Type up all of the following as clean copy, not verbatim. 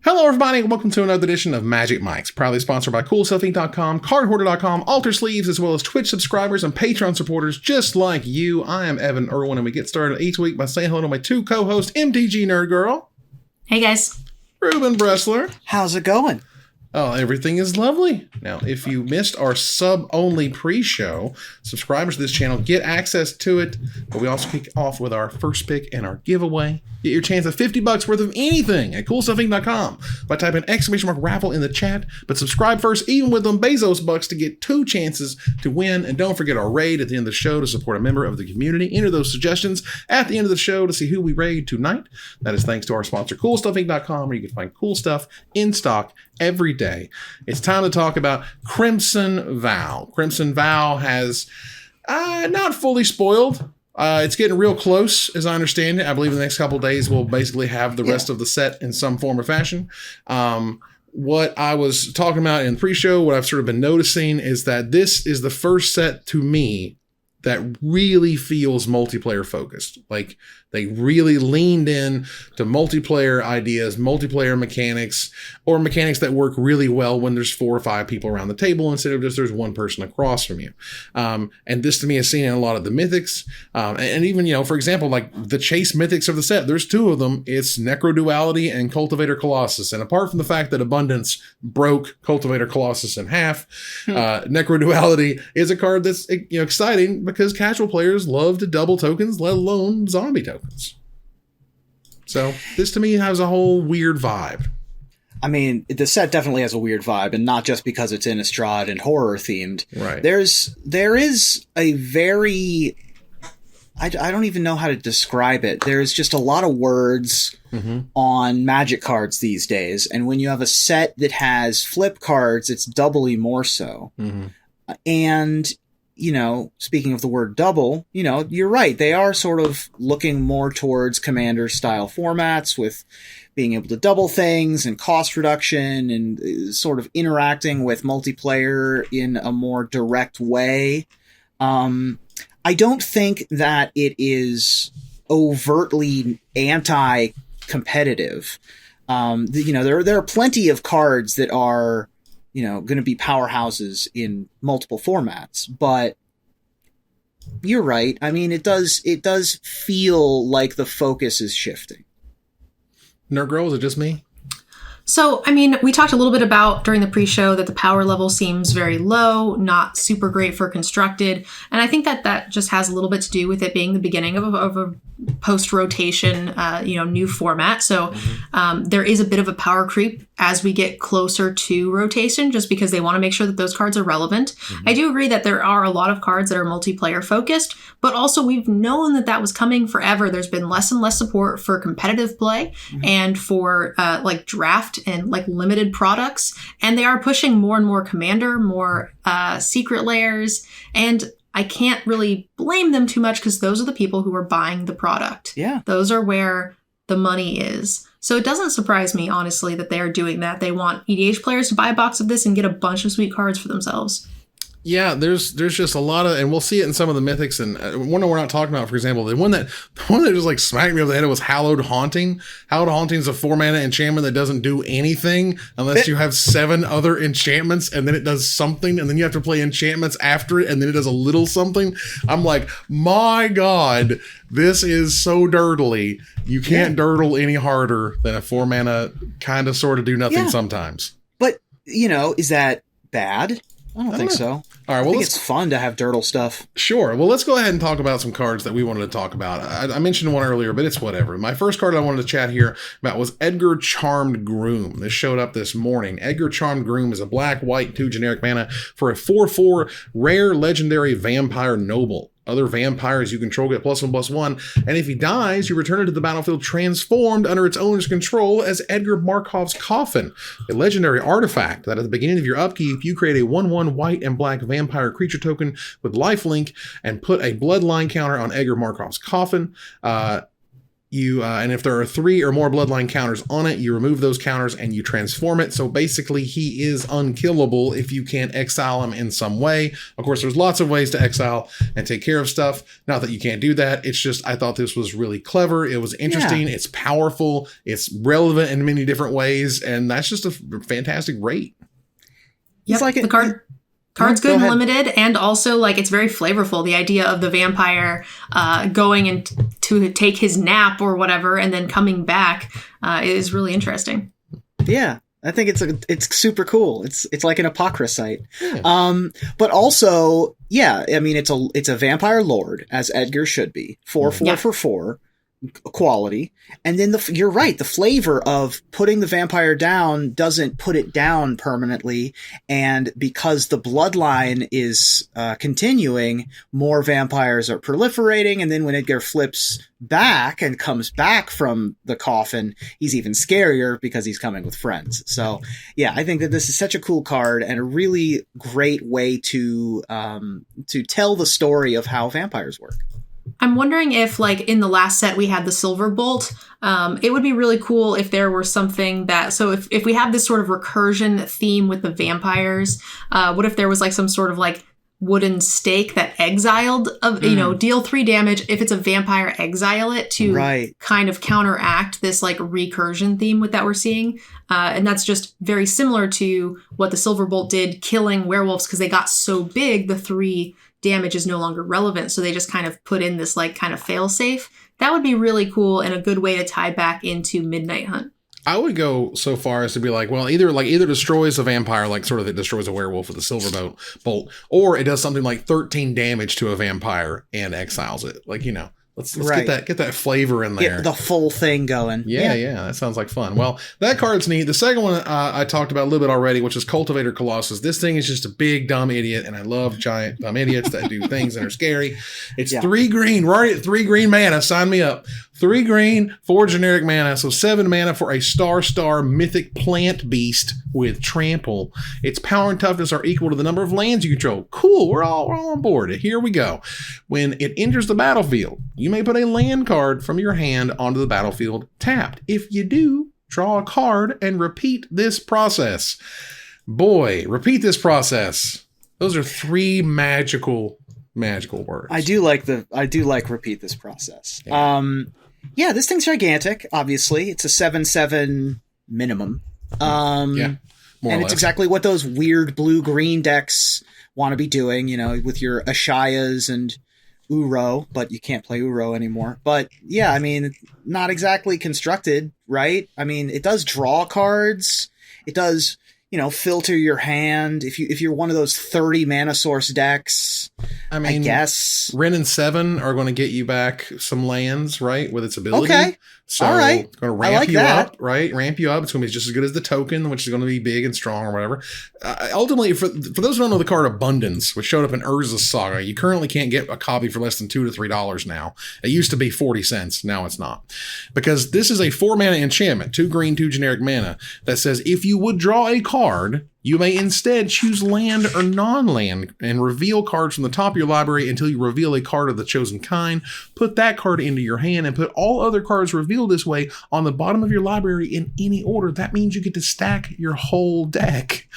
Hello everybody and welcome to another edition of Magic Mics, proudly sponsored by CoolStuffInc.com, CardHoarder.com, Alter Sleeves, as well as Twitch subscribers and Patreon supporters just like you. I am Evan Irwin and we get started each week by saying hello to my two co-hosts, MTG Nerd Girl. Hey guys. Reuben Bressler. How's it going? Oh, everything is lovely. Now, if you missed our sub-only pre-show, subscribers to this channel get access to it, but we also kick off with our first pick and our giveaway. Get your chance at $50 worth of anything at CoolStuffInc.com by typing !raffle in the chat, but subscribe first, even with them Bezos bucks, to get 2 chances to win. And don't forget our raid at the end of the show to support a member of the community. Enter those suggestions at the end of the show to see who we raid tonight. That is thanks to our sponsor, CoolStuffInc.com, where you can find cool stuff in stock every day. It's time to talk about Crimson Vow. Crimson Vow has not fully spoiled. It's getting real close, as I understand it. I believe in the next couple of days we'll basically have the rest of the set in some form or fashion. What I was talking about in pre-show, what I've sort of been noticing is that this is the first set to me that really feels multiplayer focused. Like they really leaned in to multiplayer ideas, multiplayer mechanics, or mechanics that work really well when there's 4 or 5 people around the table instead of just there's one person across from you. And this to me is seen in a lot of the mythics. And even, for example, like the chase mythics of the set, there's 2 of them. It's Necroduality and Cultivator Colossus. And apart from the fact that Abundance broke Cultivator Colossus in half, Necroduality is a card that's exciting because casual players love to double tokens, let alone zombie tokens. So this to me has a whole weird vibe. I mean, the set definitely has a weird vibe, and not just because it's Innistrad and horror themed. Right. There is a very, I don't even know how to describe it. There's just a lot of words on Magic cards these days, and when you have a set that has flip cards, it's doubly more so. And speaking of the word double, you're right. They are sort of looking more towards commander style formats with being able to double things and cost reduction and sort of interacting with multiplayer in a more direct way. I don't think that it is overtly anti-competitive. There are plenty of cards that are going to be powerhouses in multiple formats, but you're right. I mean, it does feel like the focus is shifting. Nerd Girl, is it just me? So, I mean, we talked a little bit about during the pre-show that the power level seems very low, not super great for constructed. And I think that just has a little bit to do with it being the beginning of a post-rotation, new format. So there is a bit of a power creep as we get closer to rotation, just because they want to make sure that those cards are relevant. I do agree that there are a lot of cards that are multiplayer focused, but also we've known that was coming forever. There's been less and less support for competitive play and for draft and limited products. And they are pushing more and more commander, more secret layers. And I can't really blame them too much because those are the people who are buying the product. Yeah. Those are where the money is. So it doesn't surprise me, honestly, that they are doing that. They want EDH players to buy a box of this and get a bunch of sweet cards for themselves. Yeah, there's just a lot of, and we'll see it in some of the mythics. And one that we're not talking about, for example, the one that just smacked me over the head was Hallowed Haunting. Hallowed Haunting is a 4-mana enchantment that doesn't do anything unless you have 7 other enchantments, and then it does something, and then you have to play enchantments after it, and then it does a little something. I'm like, my God, this is so dirtly. You can't dirtle any harder than a 4-mana kind of sort of do nothing sometimes. But is that bad? I don't think so. All right, well, I think it's fun to have dirtle stuff. Sure. Well, let's go ahead and talk about some cards that we wanted to talk about. I mentioned one earlier, but it's whatever. My first card I wanted to chat here about was Edgar Charmed Groom. This showed up this morning. Edgar Charmed Groom is a black-white 2 generic mana for a 4/4 rare legendary vampire noble. Other vampires you control get +1/+1, and if he dies, you return it to the battlefield transformed under its owner's control as Edgar Markov's Coffin, a legendary artifact that at the beginning of your upkeep, you create a 1/1 white and black vampire creature token with lifelink and put a bloodline counter on Edgar Markov's Coffin. And if there are 3 or more bloodline counters on it, you remove those counters and you transform it. So basically he is unkillable if you can't exile him in some way. Of course, there's lots of ways to exile and take care of stuff. Not that you can't do that. It's just, I thought this was really clever. It was interesting. Yeah. It's powerful. It's relevant in many different ways. And that's just a fantastic rate. Yep, like the card's good and limited, and also like it's very flavorful. The idea of the vampire going and to take his nap or whatever, and then coming back is really interesting. Yeah, I think it's super cool. It's like an apocryphite. Yeah. But also, yeah, I mean it's a vampire lord, as Edgar should be. 4/4 for 4. Quality, and then you're right, the flavor of putting the vampire down doesn't put it down permanently, and because the bloodline is continuing, more vampires are proliferating, and then when Edgar flips back and comes back from the coffin, he's even scarier because he's coming with friends. So yeah, I think that this is such a cool card and a really great way to tell the story of how vampires work. I'm wondering if, like, in the last set we had the Silver Bolt, it would be really cool if there were something that... So if we have this sort of recursion theme with the vampires, what if there was, like, some sort of, like, wooden stake that exiled, deal 3 damage. If it's a vampire, exile it to kind of counteract this, like, recursion theme that we're seeing. And that's just very similar to what the Silver Bolt did, killing werewolves, because they got so big, the 3... damage is no longer relevant, so they just kind of put in this like kind of fail safe. That would be really cool and a good way to tie back into Midnight Hunt. I would go so far as to be like, well, either destroys a vampire, like sort of it destroys a werewolf with a silver bolt, or it does something like 13 damage to a vampire and exiles it. Like, let's get that flavor in there. Get the full thing going. Yeah, that sounds like fun. Well, that card's neat. The second one I talked about a little bit already, which is Cultivator Colossus. This thing is just a big dumb idiot, and I love giant dumb idiots that do things that are scary. It's 3 green. We're already at 3 green mana. Sign me up. 3 green, 4 generic mana, so 7 mana for a star mythic plant beast with trample. Its power and toughness are equal to the number of lands you control. Cool, we're all on board. Here we go. When it enters the battlefield, you may put a land card from your hand onto the battlefield tapped. If you do, draw a card and repeat this process. Boy, repeat this process. Those are 3 magical words. I do like repeat this process. Yeah. This thing's gigantic, obviously. It's a 7/7 minimum. More and it's less. Exactly what those weird blue-green decks want to be doing, with your Ashayas and Uro, but you can't play Uro anymore. But yeah, I mean, not exactly constructed, right? I mean, it does draw cards. It does, filter your hand. If you're one of those 30 mana source decks, I guess Wrenn and 7 are going to get you back some lands, right? With its ability. Okay. So all right. It's going to ramp you up, right? Ramp you up. It's going to be just as good as the token, which is going to be big and strong or whatever. Ultimately, for those who don't know the card Abundance, which showed up in Urza's Saga, you currently can't get a copy for less than $2 to $3 now. It used to be 40 cents. Now it's not. Because this is a 4 mana enchantment, 2 green, 2 generic mana, that says if you would draw a card, you may instead choose land or non-land and reveal cards from the top of your library until you reveal a card of the chosen kind. Put that card into your hand and put all other cards revealed this way on the bottom of your library in any order. That means you get to stack your whole deck.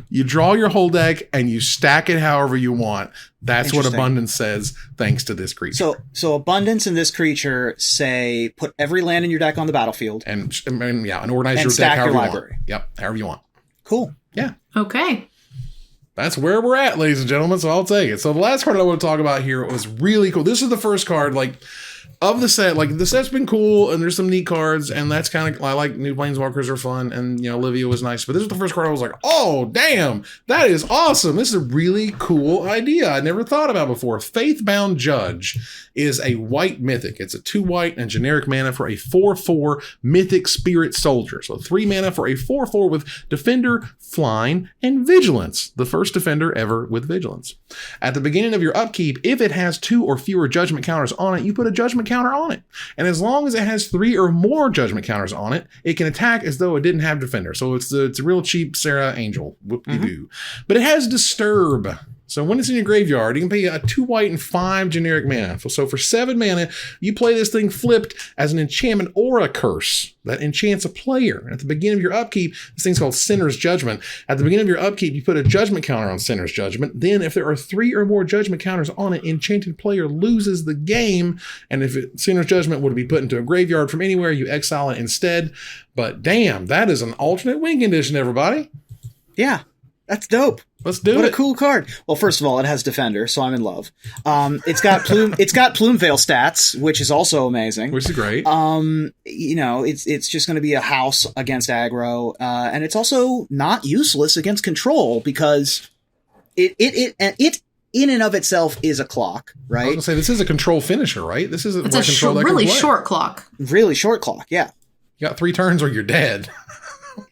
You draw your whole deck and you stack it however you want. That's what Abundance says, thanks to this creature. So Abundance and this creature say put every land in your deck on the battlefield. And organize and your stack deck however your you library. want. Yep, however you want. Cool. Yeah. Okay. That's where we're at, ladies and gentlemen, so I'll take it. So the last card I want to talk about here was really cool. This is the first card, of the set. The set's been cool, and there's some neat cards, and that's kind of... I like New Planeswalkers are fun, and, Olivia was nice. But this is the first card I was like, oh, damn, that is awesome. This is a really cool idea I never thought about before. Faithbound Judge is a white mythic. It's a 2 white and generic mana for a 4/4 mythic spirit soldier. So 3 mana for a 4/4 with Defender, Flying, and Vigilance. The first Defender ever with Vigilance. At the beginning of your upkeep, if it has 2 or fewer judgment counters on it, you put a judgment counter on it. And as long as it has 3 or more judgment counters on it, it can attack as though it didn't have Defender. So it's a real cheap Sarah Angel. Whoop-de-doo. But it has Disturb. So when it's in your graveyard, you can pay a 2 white and 5 generic mana. So for 7 mana, you play this thing flipped as an enchantment or a curse that enchants a player. At the beginning of your upkeep, this thing's called Sinner's Judgment. At the beginning of your upkeep, you put a judgment counter on Sinner's Judgment. Then if there are 3 or more judgment counters on it, enchanted player loses the game. And if Sinner's Judgment would be put into a graveyard from anywhere, you exile it instead. But damn, that is an alternate win condition, everybody. Yeah, that's dope. Let's do it. What a cool card. Well, first of all, it has Defender, so I'm in love. It's got Plume Veil stats, which is also amazing. Which is great. It's just going to be a house against aggro, and it's also not useless against control because it in and of itself is a clock, right? I was going to say, this is a control finisher, right? This is it's a really short clock. Really short clock, yeah. You got 3 turns or you're dead.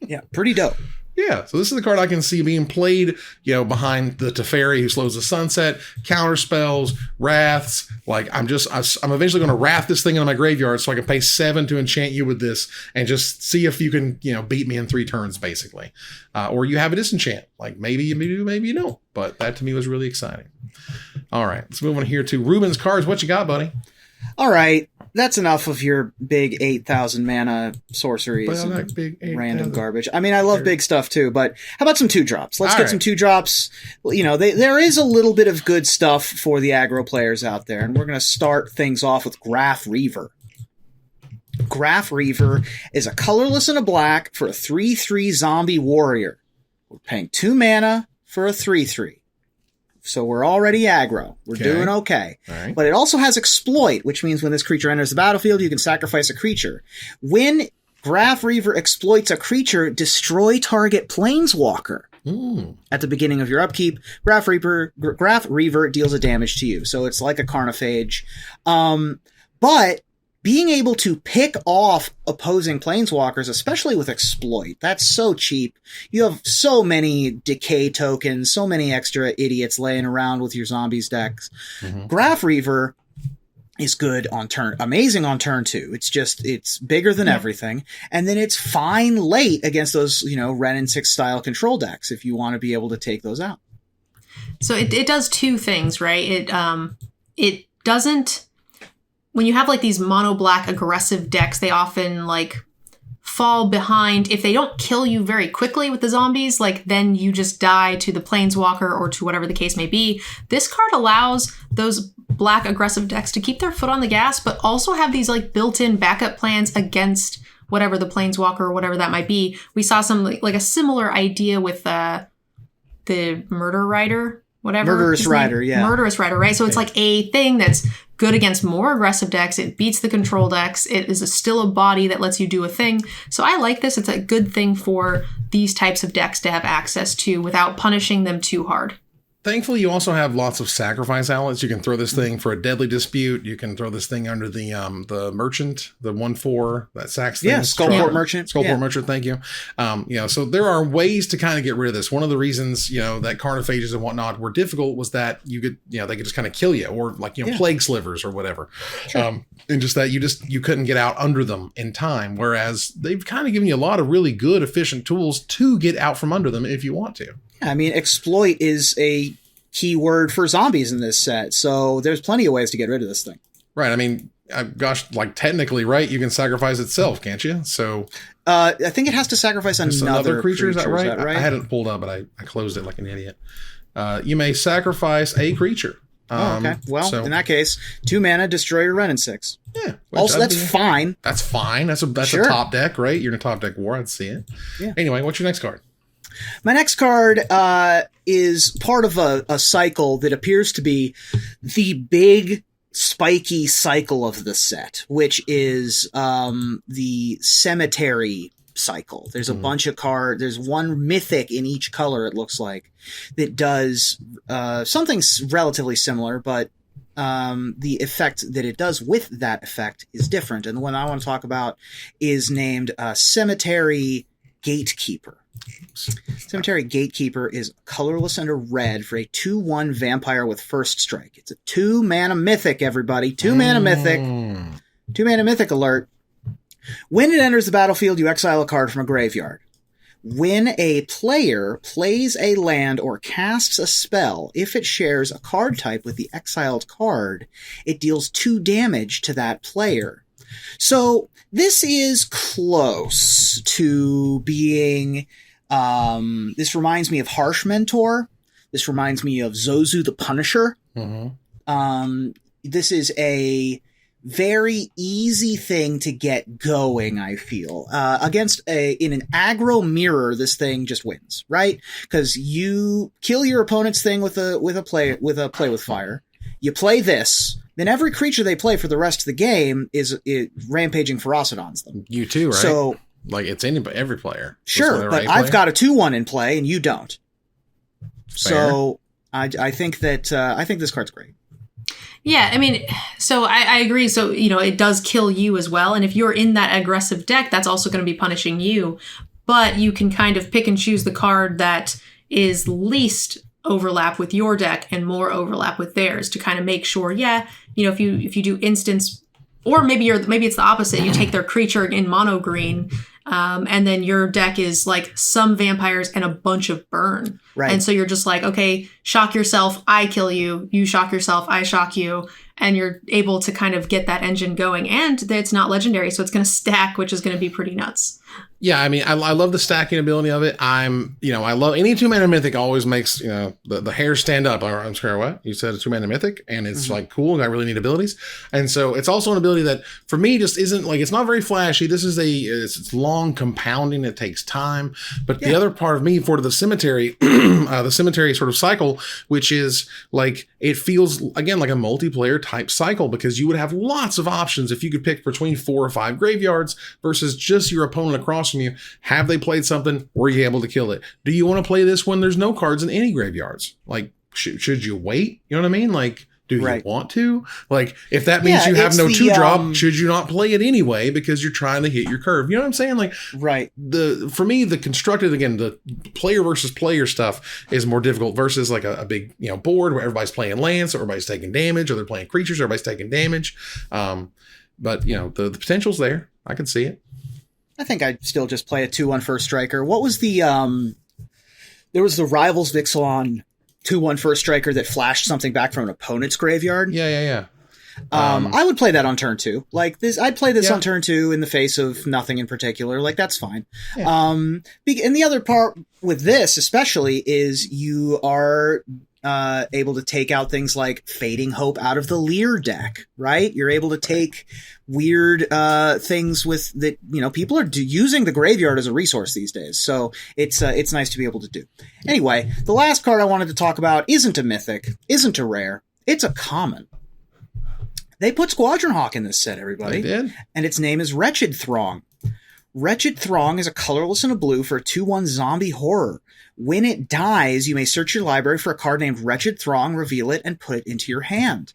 Yeah, pretty dope. Yeah, so this is the card I can see being played, behind the Teferi who slows the sunset, counter spells, wraths. Like I'm eventually going to wrath this thing into my graveyard so I can pay 7 to enchant you with this and just see if you can, beat me in 3 turns, basically. Or you have a disenchant. Like maybe you do, maybe you don't. But that to me was really exciting. All right, let's move on here to Reuben's cards. What you got, buddy? All right. That's enough of your big 8,000 mana sorceries and big random garbage. I mean, I love big stuff too, but how about some 2-drops? Let's get some 2-drops. There is a little bit of good stuff for the aggro players out there, and we're going to start things off with Graf Reaver. Graf Reaver is a colorless and a black for a 3/3 zombie warrior. We're paying 2 mana for a 3/3. So we're already aggro. We're doing okay. Right. But it also has exploit, which means when this creature enters the battlefield, you can sacrifice a creature. When Graf Reaver exploits a creature, destroy target planeswalker. At the beginning of your upkeep, Graf Reaver deals a damage to you. So it's like a Carnophage. But being able to pick off opposing planeswalkers, especially with exploit, that's so cheap. You have so many decay tokens, so many extra idiots laying around with your zombies decks. Graf Reaver is good on turn, amazing on turn 2. It's bigger than everything. And then it's fine late against those, Ren and 6 style control decks if you want to be able to take those out. So it does 2 things, right? It doesn't. When you have like these mono black aggressive decks, they often like fall behind. If they don't kill you very quickly with the zombies, like then you just die to the planeswalker or to whatever the case may be. This card allows those black aggressive decks to keep their foot on the gas, but also have these like built-in backup plans against whatever the planeswalker or whatever that might be. We saw some like a similar idea with the Murder Rider, whatever. Murderous Rider, yeah. Murderous Rider, right? So it's like a thing that's good against more aggressive decks. It beats the control decks. It is still a body that lets you do a thing. So I like this. It's a good thing for these types of decks to have access to without punishing them too hard. Thankfully, you also have lots of sacrifice outlets. You can throw this thing for a Deadly Dispute. You can throw this thing under the Merchant, the 1/4 that sacks things. Yeah, Skullport Merchant. Skullport Merchant, thank you. So there are ways to kind of get rid of this. One of the reasons, that Carnophages and whatnot were difficult was that you could, they could just kind of kill you, or Plague Slivers or whatever. Sure. And just that you couldn't get out under them in time. Whereas they've kind of given you a lot of really good, efficient tools to get out from under them if you want to. I mean, exploit is a key word for zombies in this set, so there's plenty of ways to get rid of this thing. Right. I mean, technically, right, you can sacrifice itself, can't you? So I think it has to sacrifice another creature. Is that right? I had it pulled up, but I closed it like an idiot. You may sacrifice a creature. Okay. Well, in that case, 2 mana, destroy your Ren and 6. Yeah. Also, that's fine. That's fine. That's a top deck, right? You're in a top deck war. I'd see it. Yeah. Anyway, what's your next card? My next card is part of a cycle that appears to be the big spiky cycle of the set, which is the cemetery cycle. There's a bunch of cards. There's one mythic in each color, it looks like, that does something relatively similar, but the effect that it does with that effect is different. And the one I want to talk about is named Cemetery Gatekeeper. Cemetery Gatekeeper is colorless and a red for a 2/1 vampire with first strike. It's a 2 mana mythic, everybody. 2 mana mythic. 2 mana mythic alert. When it enters the battlefield, you exile a card from a graveyard. When a player plays a land or casts a spell, if it shares a card type with the exiled card, it deals 2 damage to that player. So this is close to being, this reminds me of Harsh Mentor. This reminds me of Zozu the Punisher. This is a very easy thing to get going, I feel. In an aggro mirror, this thing just wins, right? Because you kill your opponent's thing with a play with fire. You play this, then every creature they play for the rest of the game is rampaging Ferocidons them. You too, right? So, like, it's every player. Sure, but I've got a 2/1 in play and you don't. Fair. So I think that I think this card's great. Yeah, I mean, so I agree. So, it does kill you as well. And if you're in that aggressive deck, that's also going to be punishing you. But you can kind of pick and choose the card that is least overlap with your deck and more overlap with theirs to kind of make sure, if you do instance, or maybe it's the opposite. You take their creature in mono green, and then your deck is like some vampires and a bunch of burn. Right. And so you're just like, okay, shock yourself, I kill you. You shock yourself, I shock you. And you're able to kind of get that engine going. And it's not legendary, so it's going to stack, which is going to be pretty nuts. Yeah, I mean, I love the stacking ability of it. I love any 2-mana mythic always makes, the hair stand up. I'm sorry, what? You said a 2-mana mythic, and it's like cool, got really neat abilities. And so it's also an ability that, for me, just isn't like, it's not very flashy. This is it's long compounding. It takes time. But the other part of me for the cemetery, the cemetery sort of cycle, which is like, it feels, again, like a multiplayer type cycle, because you would have lots of options if you could pick between 4 or 5 graveyards versus just your opponent across from you. Have they played something? Were you able to kill it? Do you want to play this when there's no cards in any graveyards? Like, should you wait? You know what I mean? Like, do you want to? Like, if that means you have no 2-drop, should you not play it anyway because you're trying to hit your curve? You know what I'm saying? Like, right. For me, the constructed, again, the player versus player stuff is more difficult versus like a big, board where everybody's playing lands, so everybody's taking damage, or they're playing creatures, everybody's taking damage. But the potential's there. I can see it. I think I'd still just play a 2/1 first striker. What was the there was the Rivals Vixalon 2/1 first striker that flashed something back from an opponent's graveyard. Yeah. I would play that on turn 2. Like this, I'd play this on turn 2 in the face of nothing in particular. Like, that's fine. Yeah. And the other part with this, especially, is you are able to take out things like Fading Hope out of the Lair deck, right? You're able to take weird things with that. People are using the graveyard as a resource these days, so it's nice to be able to do. Anyway, the last card I wanted to talk about isn't a mythic, isn't a rare. It's a common. They put Squadron Hawk in this set, everybody. They did. And its name is Wretched Throng. Wretched Throng is a colorless and a blue for a 2/1 zombie horror. When it dies, you may search your library for a card named Wretched Throng, reveal it, and put it into your hand.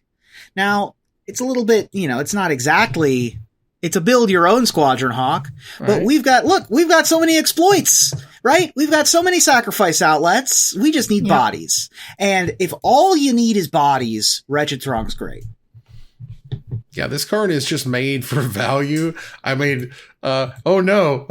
Now, it's a little bit, it's not exactly, it's a build your own Squadron Hawk, but we've got so many exploits, right? We've got so many sacrifice outlets. We just need bodies. And if all you need is bodies, Wretched Throng's great. Yeah, this card is just made for value. I mean, oh no,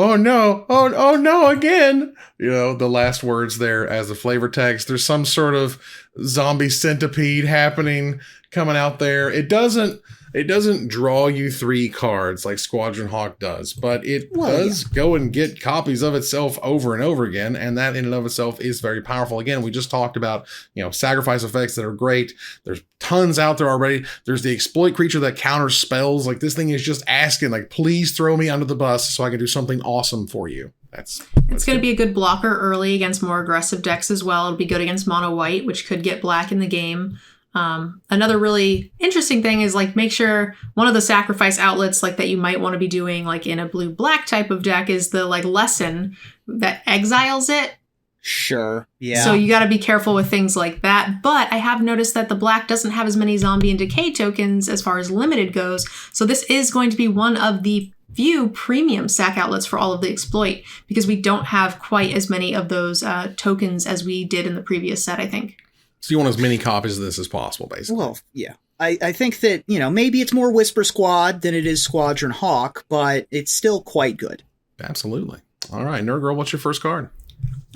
again. The last words there as the flavor text. There's some sort of zombie centipede happening, coming out there. It doesn't draw you 3 cards like Squadron Hawk does, but it does go and get copies of itself over and over again, and that in and of itself is very powerful. Again, we just talked about, sacrifice effects that are great. There's tons out there already. There's the exploit creature that counters spells. Like, this thing is just asking, like, please throw me under the bus so I can do something awesome for you. It's going to be a good blocker early against more aggressive decks as well. It'll be good against mono white, which could get black in the game. Another really interesting thing is, like, make sure one of the sacrifice outlets, like, that you might want to be doing, like, in a blue-black type of deck is the, like, lesson that exiles it. Sure. Yeah. So you got to be careful with things like that. But I have noticed that the black doesn't have as many zombie and decay tokens as far as limited goes. So this is going to be one of the few premium sack outlets for all of the exploit, because we don't have quite as many of those tokens as we did in the previous set, I think. So you want as many copies of this as possible, basically. Well, yeah. I think that, maybe it's more Whisper Squad than it is Squadron Hawk, but it's still quite good. Absolutely. All right, Nerd Girl, what's your first card?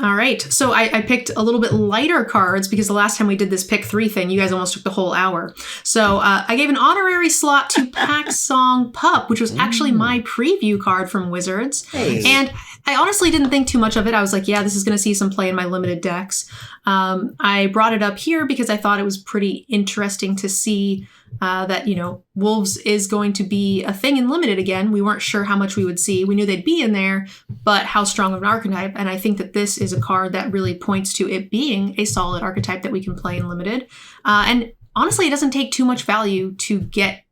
All right. So I picked a little bit lighter cards because the last time we did this pick 3 thing, you guys almost took the whole hour. So I gave an honorary slot to Packsong Pup, which was actually my preview card from Wizards. Hey. And I honestly didn't think too much of it. I was like, yeah, this is going to see some play in my limited decks. I brought it up here because I thought it was pretty interesting to see that, Wolves is going to be a thing in limited again. We weren't sure how much we would see. We knew they'd be in there, but how strong of an archetype. And I think that this is a card that really points to it being a solid archetype that we can play in limited. And honestly, it doesn't take too much value to get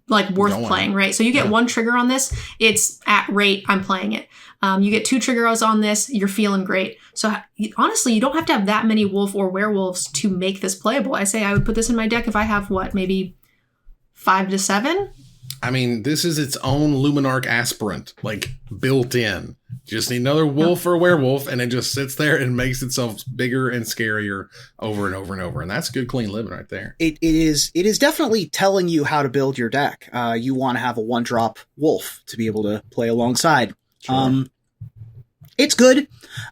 worth playing, right? So you get 1 trigger on this, it's at rate, I'm playing it. You get 2 triggers on this, you're feeling great. So honestly, you don't have to have that many wolf or werewolves to make this playable. I say I would put this in my deck if I have maybe 5 to 7? I mean, this is its own Luminarch aspirant, built in. Just need another wolf or werewolf, and it just sits there and makes itself bigger and scarier over and over and over. And that's good, clean living right there. It is definitely telling you how to build your deck. You want to have a 1-drop wolf to be able to play alongside. Sure. It's good.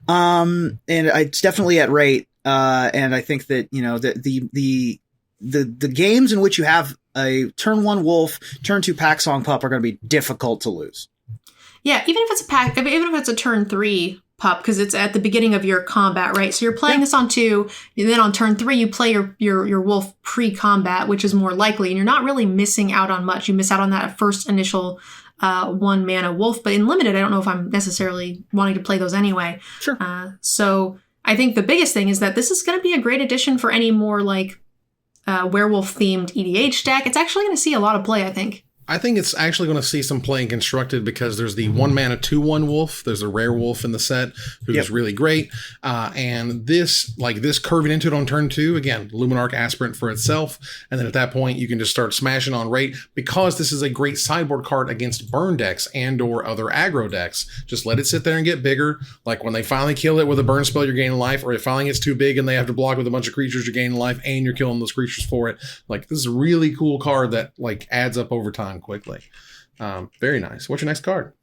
And it's definitely at rate. And I think that, the games in which you have a turn 1 wolf, turn 2 Packsong Pup are going to be difficult to lose. Yeah, even if it's a turn 3 pup, because it's at the beginning of your combat, right? So you're playing this on 2, and then on turn 3 you play your wolf pre-combat, which is more likely, and you're not really missing out on much. You miss out on that first initial 1 mana wolf, but in limited, I don't know if I'm necessarily wanting to play those anyway. Sure. So I think the biggest thing is that this is going to be a great addition for any more werewolf-themed EDH deck. It's actually going to see a lot of play, I think. I think it's actually going to see some play in Constructed because there's the 1 mana 2/1 wolf. There's a rare wolf in the set who's really great. And this curving into it on turn 2, again, Luminarch aspirant for itself. And then at that point, you can just start smashing on rate because this is a great sideboard card against burn decks and or other aggro decks. Just let it sit there and get bigger. Like when they finally kill it with a burn spell, you're gaining life, or it finally gets too big and they have to block with a bunch of creatures, you're gaining life and you're killing those creatures for it. This is a really cool card that adds up over time quickly. Very nice. What's your next card?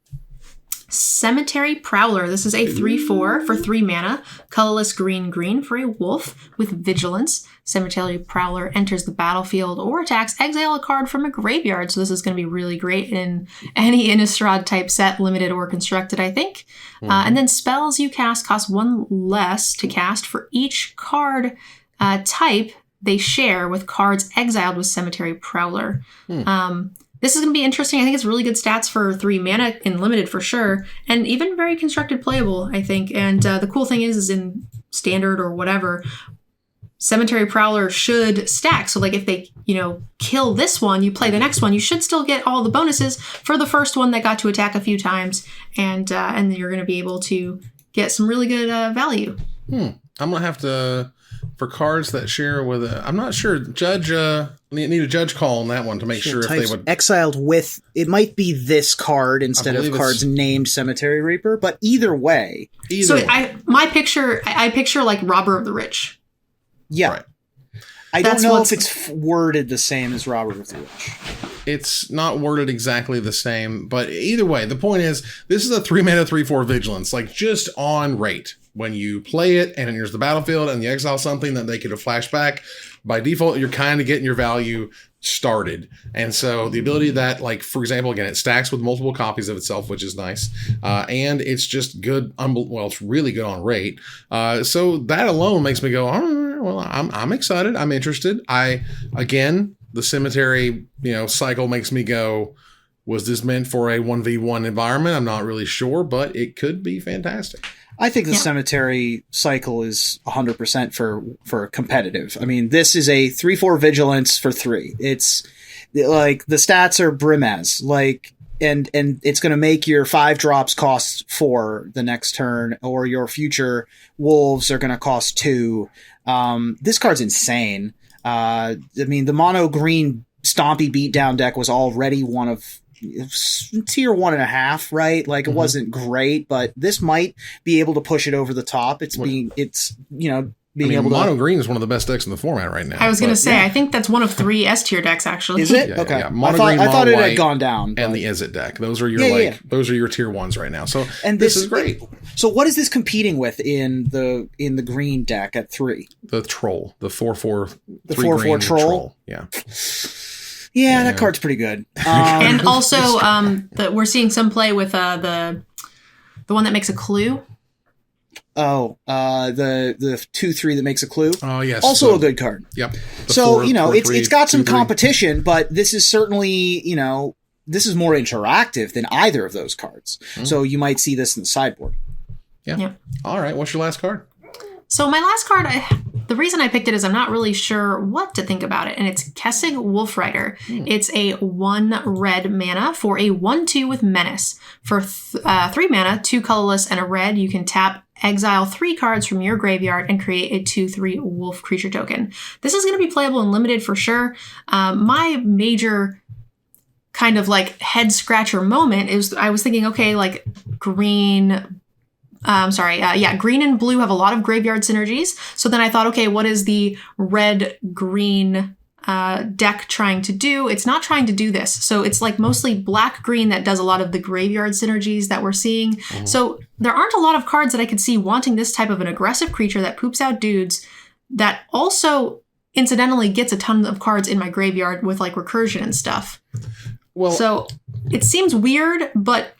Cemetery Prowler. This is a 3/4 for 3 mana, colorless green for a wolf with Vigilance. Cemetery Prowler enters the battlefield or attacks, exile a card from a graveyard. So this is going to be really great in any Innistrad type set, limited or constructed, I think. And then spells you cast cost 1 less to cast for each card type they share with cards exiled with Cemetery Prowler. This is going to be interesting. I think it's really good stats for 3 mana in limited for sure, and even very constructed playable, I think. And the cool thing is in standard or whatever, Cemetery Prowler should stack. So if they, kill this one, you play the next one, you should still get all the bonuses for the first one that got to attack a few times, and then you're going to be able to get some really good value. I'm going to have to, for cards that share with I'm not sure, Judge, need a judge call on that one to make sure if they would. Exiled with, it might be this card instead of cards named Cemetery Reaper, but either way. I picture like Robber of the Rich. Yeah. Right. I don't know if it's worded the same as Robber of the Rich. It's not worded exactly the same, but either way, the point is, this is a 3 mana 3/4 Vigilance, just on rate. When you play it and it enters the battlefield and you exile something that they could have flashed back, by default, you're kind of getting your value started. And so the ability that, for example, again, it stacks with multiple copies of itself, which is nice. And it's just good. It's really good on rate. So that alone makes me go, all right, well, I'm excited. I'm interested. The cemetery, cycle makes me go, was this meant for a 1v1 environment? I'm not really sure, but it could be fantastic. I think the cemetery cycle is 100% for competitive. I mean, this is a 3/4 Vigilance for 3. It's the stats are Brimaz, and it's going to make your 5 drops cost 4 the next turn, or your future wolves are going to cost 2. This card's insane. The mono green stompy beatdown deck was already one of tier 1.5, right? It wasn't great, but this might be able to push it over the top. It's being able to... Mono green is one of the best decks in the format right now. I was going to say, I think that's one of 3 S tier decks, actually. Is it? Yeah, okay. yeah. Mono green, I thought it white, had gone down. And the Izzet deck. Those are your those are your tier 1s right now. So and this is great. So what is this competing with in the green deck at 3? The Troll. The 4/4 the 4/4 troll? Yeah. Yeah, that card's pretty good. And also, we're seeing some play with the one that makes a clue. Oh, the 2/3 that makes a clue. Oh yes, also a good card. Yep. So it's got some competition, but this is certainly this is more interactive than either of those cards. Mm-hmm. So you might see this in the sideboard. Yeah. All right. What's your last card? So my last card, the reason I picked it is I'm not really sure what to think about it, and it's Kessig Wolfrider. It's a 1 red mana for a 1/2 with Menace. For 3 mana, 2 colorless, and a red, you can tap, exile 3 cards from your graveyard, and create a 2/3 wolf creature token. This is going to be playable in limited for sure. My major kind of like head scratcher moment is I was thinking, okay, like green... green and blue have a lot of graveyard synergies. So then I thought, okay, what is the red-green deck trying to do? It's not trying to do this. So it's like mostly black-green that does a lot of the graveyard synergies that we're seeing. Mm-hmm. So there aren't a lot of cards that I could see wanting this type of an aggressive creature that poops out dudes that also incidentally gets a ton of cards in my graveyard with like recursion and stuff. Well, so it seems weird, but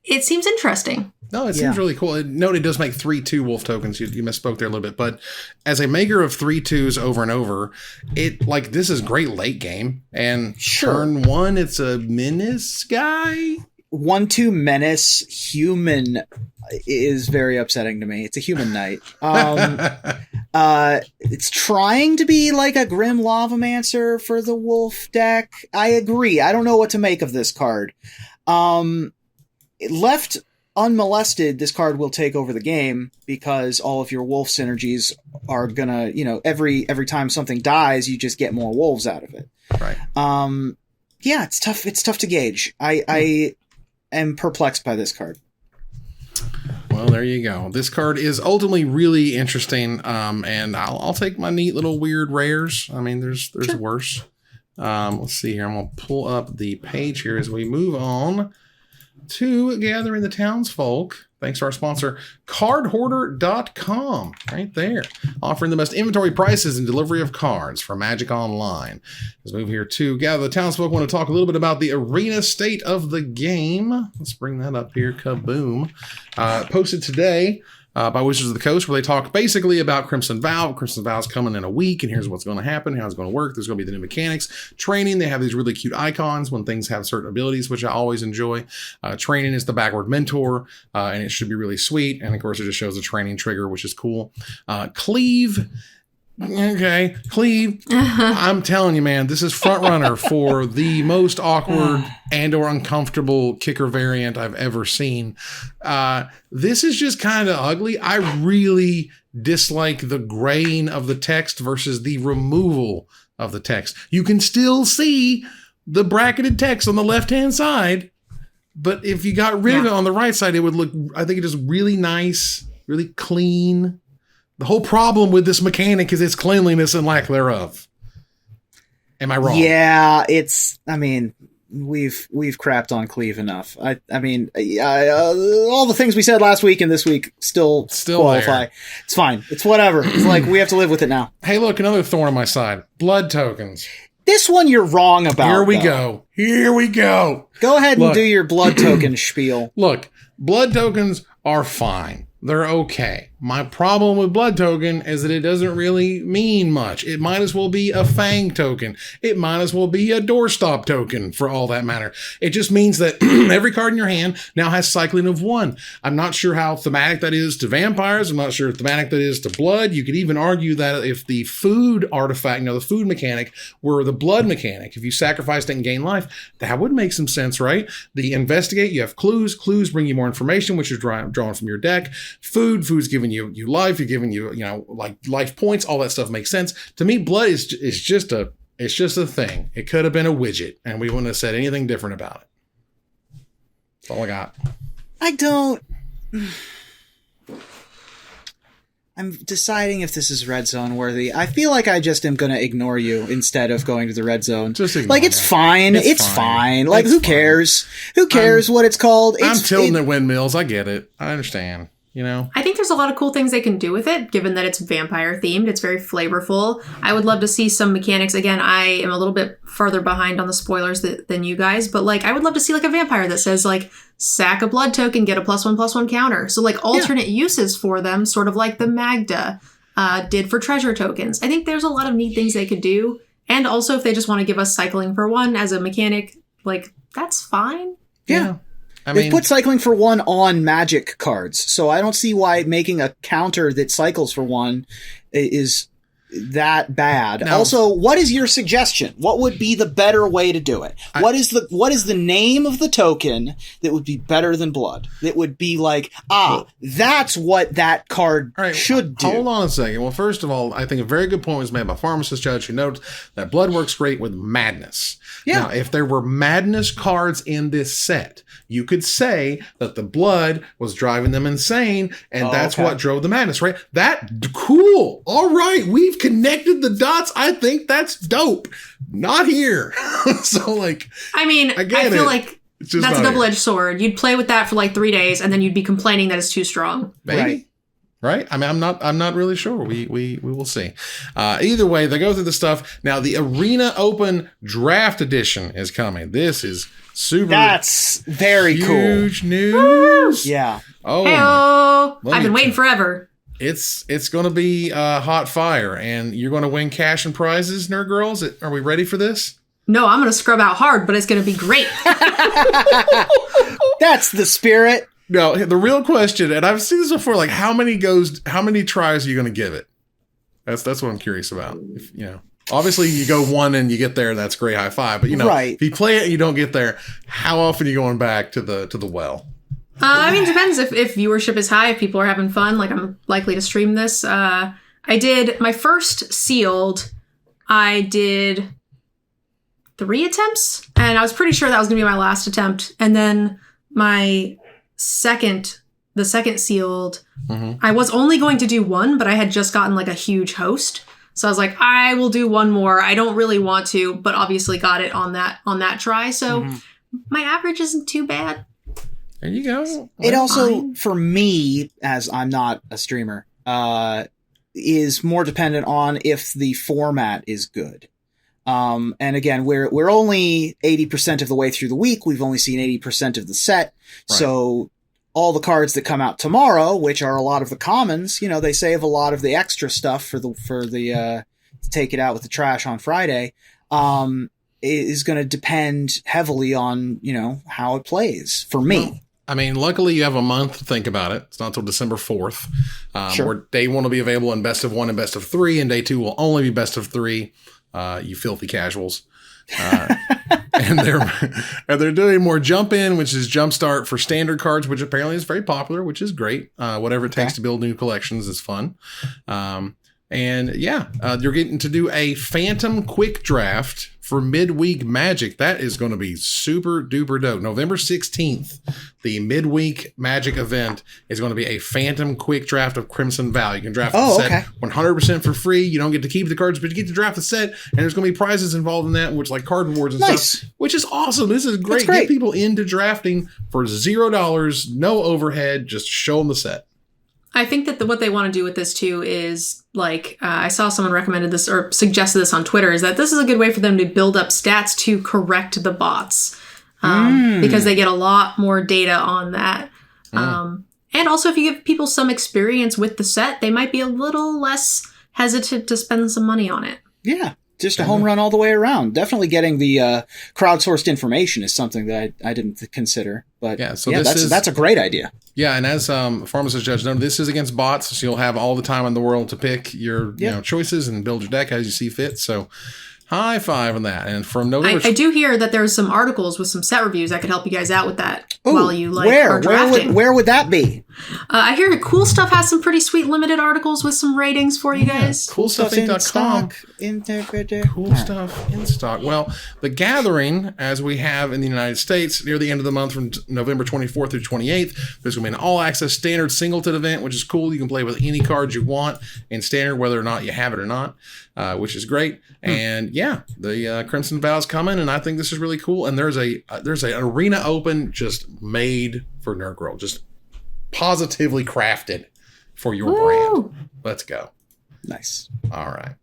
it seems interesting. No, it seems really cool. Note it does make 3/2 wolf tokens. You misspoke there a little bit, but as a maker of 3/2s over and over, this is great late game. And turn 1, it's a menace guy. 1/2 menace human is very upsetting to me. It's a human knight. It's trying to be like a Grim Lavamancer for the wolf deck. I agree. I don't know what to make of this card. Left unmolested, this card will take over the game because all of your wolf synergies are gonna, every time something dies, you just get more wolves out of it. Right. Yeah, it's tough. It's tough to gauge. I am perplexed by this card. Well, there you go. This card is ultimately really interesting. And I'll take my neat little weird rares. I mean, there's worse. Let's see here. I'm gonna pull up the page here as we move on to gathering the Townsfolk, thanks to our sponsor, cardhoarder.com, right there, offering the best inventory prices and delivery of cards for Magic Online. Let's move here to gather the Townsfolk. I want to talk a little bit about the arena state of the game. Let's bring that up here. Kaboom. Posted today by Wizards of the Coast, where they talk basically about Crimson Vow. Crimson Vow is coming in a week, and here's what's going to happen, how it's going to work. There's going to be the new mechanics. Training, they have these really cute icons when things have certain abilities, which I always enjoy. Training is the backward mentor, and it should be really sweet. And of course, it just shows a training trigger, which is cool. Cleave. Okay, Cleave. I'm telling you, man, this is front runner for the most awkward and or uncomfortable kicker variant I've ever seen. This is just kind of ugly. I really dislike the graying of the text versus the removal of the text. You can still see the bracketed text on the left-hand side, but if you got rid of it on the right side, it would look, I think it is really nice, really clean. The whole problem with this mechanic is its cleanliness and lack thereof. Am I wrong? Yeah, we've crapped on Cleave enough. All the things we said last week and this week still qualify. There. It's fine. It's whatever. It's like we have to live with it now. Hey, look, another thorn on my side. Blood tokens. This one you're wrong about. Here we go. Go ahead and do your blood token spiel. Look, blood tokens are fine. They're okay. My problem with blood token is that it doesn't really mean much. It might as well be a fang token. It might as well be a doorstop token for all that matter. It just means that every card in your hand now has cycling of 1. I'm not sure how thematic that is to vampires. I'm not sure how thematic that is to blood. You could even argue that if the food artifact, the food mechanic were the blood mechanic, if you sacrificed it and gain life, that would make some sense, right? The investigate, you have clues. Clues bring you more information, which is drawn from your deck. Food's giving you life, you're giving you, like life points, all that stuff makes sense. To me, blood is just a thing. It could have been a widget, and we wouldn't have said anything different about it. That's all I got. I'm deciding if this is red zone worthy. I feel like I just am going to ignore you instead of going to the red zone. Just ignore like, it's fine. It's fine. Like, It's who fine. cares? Who cares what it's called? I'm tilting at windmills. I get it. I understand. You know? I think there's a lot of cool things they can do with it, given that it's vampire themed. It's very flavorful. I would love to see some mechanics. Again, I am a little bit further behind on the spoilers than you guys, but like I would love to see like a vampire that says like sack a blood token, get a +1/+1 counter. So like alternate uses for them, sort of like the Magda did for treasure tokens. I think there's a lot of neat things they could do. And also if they just want to give us cycling for 1 as a mechanic, like that's fine. Yeah. I They mean, put cycling for 1 on Magic cards, so I don't see why making a counter that cycles for 1 is that bad. Now, also, what is your suggestion? What would be the better way to do it? What is the name of the token that would be better than blood? That would be like, that's what that card should do. Hold on a second. Well, first of all, I think a very good point was made by Pharmacist Judge, who notes that blood works great with madness. Yeah. Now, if there were madness cards in this set, you could say that the blood was driving them insane, and that's what drove the madness, right? Cool. All right. We've connected the dots. I think that's dope. Not here. So, like, I mean, I feel like that's a double-edged sword. You'd play with that for like 3 days, and then you'd be complaining that it's too strong. Maybe. Right? I mean, I'm not really sure. We will see. Either way, they go through the stuff. Now, the Arena Open Draft Edition is coming. This is super. That's very huge cool. news. Yeah. Oh, Hey-o! I've been waiting forever. It's going to be hot fire, and you're going to win cash and prizes, Nerd Girls. Are we ready for this? No, I'm going to scrub out hard, but it's going to be great. That's the spirit. No, the real question, and I've seen this before, like how many tries are you going to give it? That's what I'm curious about. If, obviously you go 1 and you get there, that's great, high five. But if you play it and you don't get there, how often are you going back to the well? I mean, it depends if viewership is high, if people are having fun. Like I'm likely to stream this. I did my first sealed. I did 3 attempts, and I was pretty sure that was going to be my last attempt. And then the second sealed, I was only going to do 1, but I had just gotten like a huge host. So I was like, I will do 1 more. I don't really want to, but obviously got it on that try. So my average isn't too bad. There you go. It also, for me, as I'm not a streamer, is more dependent on if the format is good. And again, we're only 80% of the way through the week. We've only seen 80% of the set. Right. So all the cards that come out tomorrow, which are a lot of the commons, they save a lot of the extra stuff for the to take it out with the trash on Friday, is going to depend heavily on, how it plays for me. Well, I mean, luckily you have a month to think about it. It's not until December 4th, where day 1 will be available in best of 1 and best of 3, and day 2 will only be best of 3. You filthy casuals. And they're doing more jump in, which is jumpstart for standard cards, which apparently is very popular, which is great. Whatever it takes to build new collections is fun. You're getting to do a phantom quick draft for Midweek Magic. That is going to be super duper dope. November 16th, the Midweek Magic event is going to be a phantom quick draft of Crimson Vow. You can draft the set 100% for free. You don't get to keep the cards, but you get to draft the set, and there's going to be prizes involved in that, which like card rewards and stuff, which is awesome. This is great. Get people into drafting for $0, no overhead, just show them the set. I think that what they want to do with this too is like, I saw someone recommended this or suggested this on Twitter, is that this is a good way for them to build up stats to correct the bots, because they get a lot more data on that. And also if you give people some experience with the set, they might be a little less hesitant to spend some money on it. Yeah. Just a home run all the way around. Definitely getting the crowdsourced information is something that I didn't consider. But that's a great idea. Yeah, and as Pharmacist Judge noted, this is against bots, so you'll have all the time in the world to pick your choices and build your deck as you see fit. So high five on that. And from November, I do hear that there's some articles with some set reviews that could help you guys out with that while you are drafting. Where would that be? I hear Cool Stuff has some pretty sweet limited articles with some ratings for you guys. CoolStuffInc.com. Interpreter. Cool stuff in stock. Well, the Gathering, as we have in the United States, near the end of the month from November 24th through 28th, there's going to be an all-access standard singleton event, which is cool. You can play with any cards you want in standard, whether or not you have it or not, which is great. And yeah, the Crimson Vow's coming, and I think this is really cool. And there's an arena open just made for Nerd Girl, just positively crafted for your brand. Let's go. Nice. All right.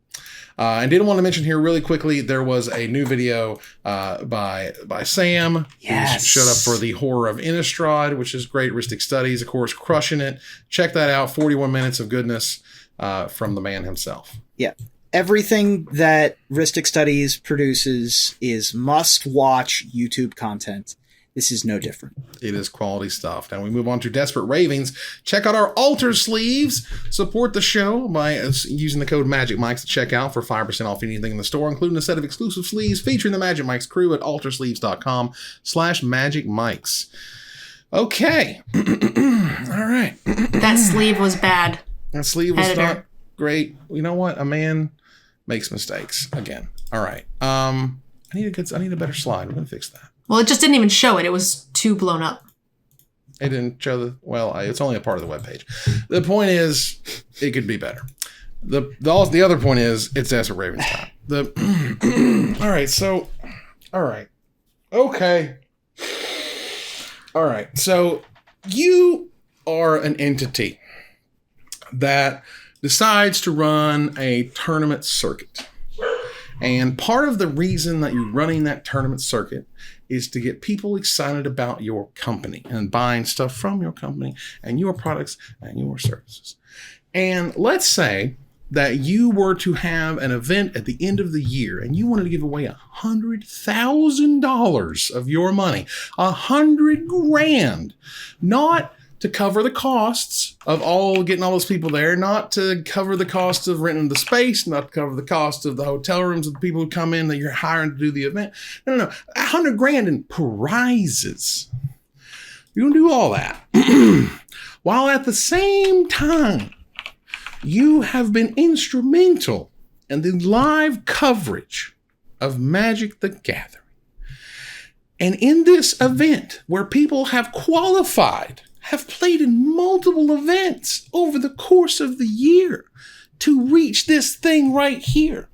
And did want to mention here really quickly, there was a new video by Sam. Yes. Who showed up for the Horror of Innistrad, which is great. Ristic Studies, of course, crushing it. Check that out. 41 minutes of goodness from the man himself. Yeah. Everything that Ristic Studies produces is must-watch YouTube content. This is no different. It is quality stuff. Now we move on to Desperate Ravings. Check out our altar sleeves. Support the show by using the code MAGICMIKES to check out for 5% off anything in the store, including a set of exclusive sleeves featuring the Magic Mikes crew at altarsleeves.com/MagicMikes. Okay. All right. That sleeve was bad. That sleeve was Editor. not great. You know what? A man makes mistakes again. All right. I need a better slide. We're gonna fix that. Well, it just didn't even show it. It was too blown up. It didn't show it's only a part of the webpage. The point is, it could be better. The other point is, it's Desperate Ravens time. All right. Okay. All right. So you are an entity that decides to run a tournament circuit. And part of the reason that you're running that tournament circuit is to get people excited about your company and buying stuff from your company and your products and your services. And let's say that you were to have an event at the end of the year and you wanted to give away $100,000 of your money, $100,000, not to cover the costs of getting all those people there, not to cover the cost of renting the space, not to cover the cost of the hotel rooms of the people who come in that you're hiring to do the event. No. $100,000 in prizes. You're gonna do all that. While at the same time, you have been instrumental in the live coverage of Magic the Gathering. And in this event, where people have qualified, have played in multiple events over the course of the year to reach this thing right here.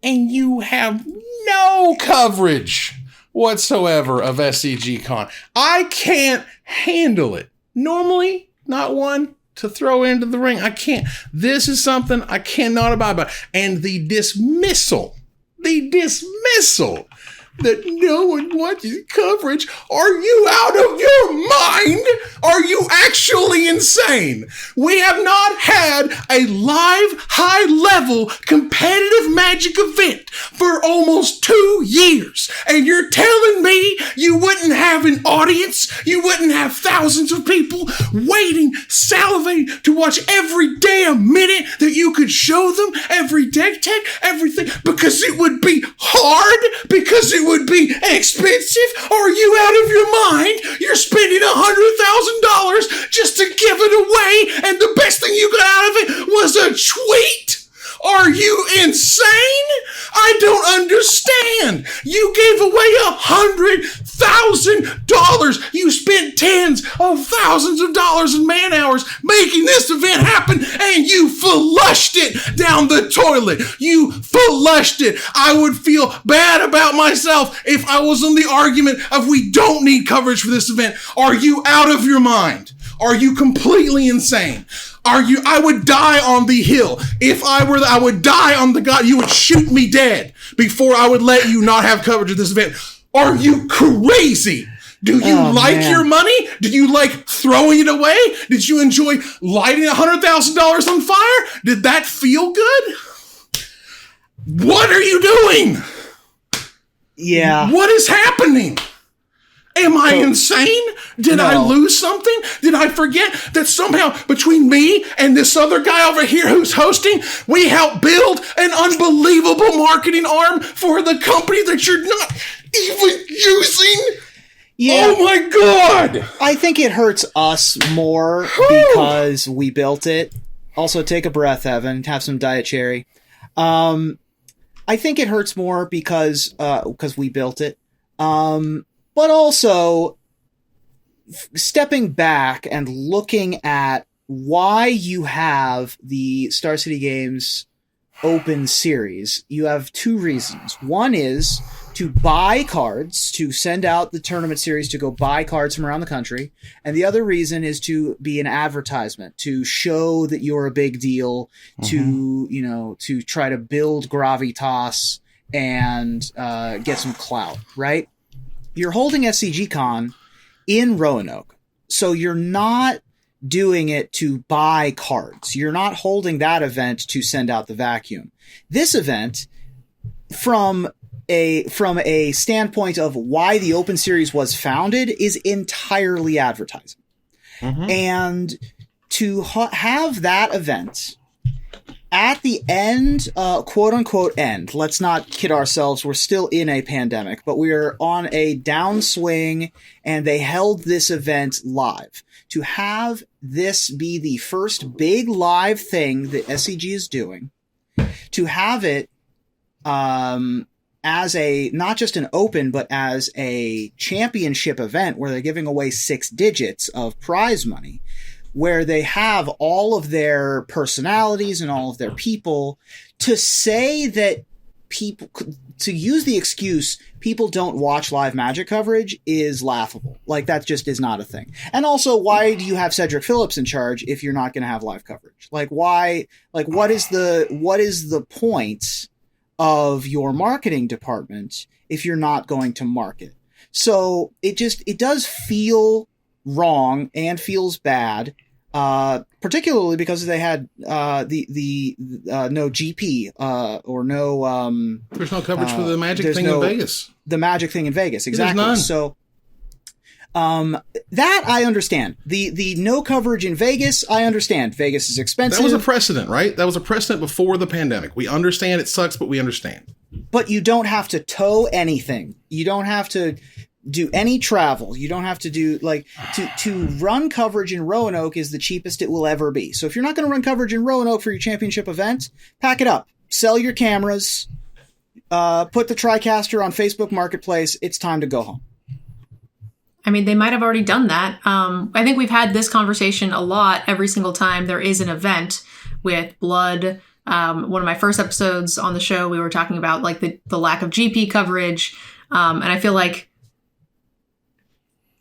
And you have no coverage whatsoever of SCGCON. I can't handle it. Normally, not one to throw into the ring. I can't. This is something I cannot abide by. And the dismissal that no one watches coverage. Are you out of your mind? Are you actually insane? We have not had a live, high-level, competitive Magic event for almost 2 years. And you're telling me you wouldn't have an audience? You wouldn't have thousands of people waiting, salivating to watch every damn minute that you could show them, every deck tech, everything, because it would be hard, because it would be expensive? Are you out of your mind? You're spending $100,000 just to give it away, and the best thing you got out of it was a tweet? Are you insane? I don't understand. You gave away $100,000. You spent tens of thousands of dollars in man hours making this event happen, and you flushed it down the toilet. You flushed it. I would feel bad about myself if I was in the argument of we don't need coverage for this event. Are you out of your mind? Are you completely insane? I would die on the hill. If I would die on the god. You would shoot me dead before I would let you not have coverage of this event. Are you crazy? Do you your money? Do you like throwing it away? Did you enjoy lighting $100,000 on fire? Did that feel good? What are you doing? Yeah. What is happening? Am I insane? Did I lose something? Did I forget that somehow between me and this other guy over here who's hosting, we helped build an unbelievable marketing arm for the company that you're not even using? Yeah, Oh my god! I think it hurts us more because we built it. Also, take a breath, Evan. Have some Diet Cherry. I think it hurts more because we built it. But also, stepping back and looking at why you have the Star City Games Open Series, you have two reasons. One is to buy cards, to send out the tournament series to go buy cards from around the country. And the other reason is to be an advertisement, to show that you're a big deal, to try to build gravitas and get some clout, right? You're holding SCGCON in Roanoke, so you're not doing it to buy cards. You're not holding that event to send out the vacuum. This event, from a standpoint of why the Open Series was founded, is entirely advertising. And to have that event at the end, quote unquote end, let's not kid ourselves, we're still in a pandemic, but we are on a downswing, and they held this event live. To have this be the first big live thing that SCG is doing, to have it as a, not just an open, but as a championship event where they're giving away 6 digits of prize money, where they have all of their personalities and all of their people, to say that people, to use the excuse people don't watch live Magic coverage is laughable. Like, that just is not a thing. And also, why do you have Cedric Phillips in charge if you're not going to have live coverage? Like, why, like, what is the point of your marketing department if you're not going to market? So it does feel wrong and feels bad, particularly because they had no GP or no. There's no coverage for the Magic thing in Vegas. The Magic thing in Vegas, exactly. There's none. So that I understand. The no coverage in Vegas, I understand. Vegas is expensive. That was a precedent, right? That was a precedent before the pandemic. We understand it sucks, but we understand. But you don't have to tow anything. You don't have to do any travel. You don't have to do, like, to run coverage in Roanoke is the cheapest it will ever be. So if you're not going to run coverage in Roanoke for your championship event, pack it up. Sell your cameras. Put the TriCaster on Facebook Marketplace. It's time to go home. I mean, they might have already done that. I think we've had this conversation a lot every single time there is an event with Blood. One of my first episodes on the show, we were talking about, like, the lack of GP coverage. And I feel like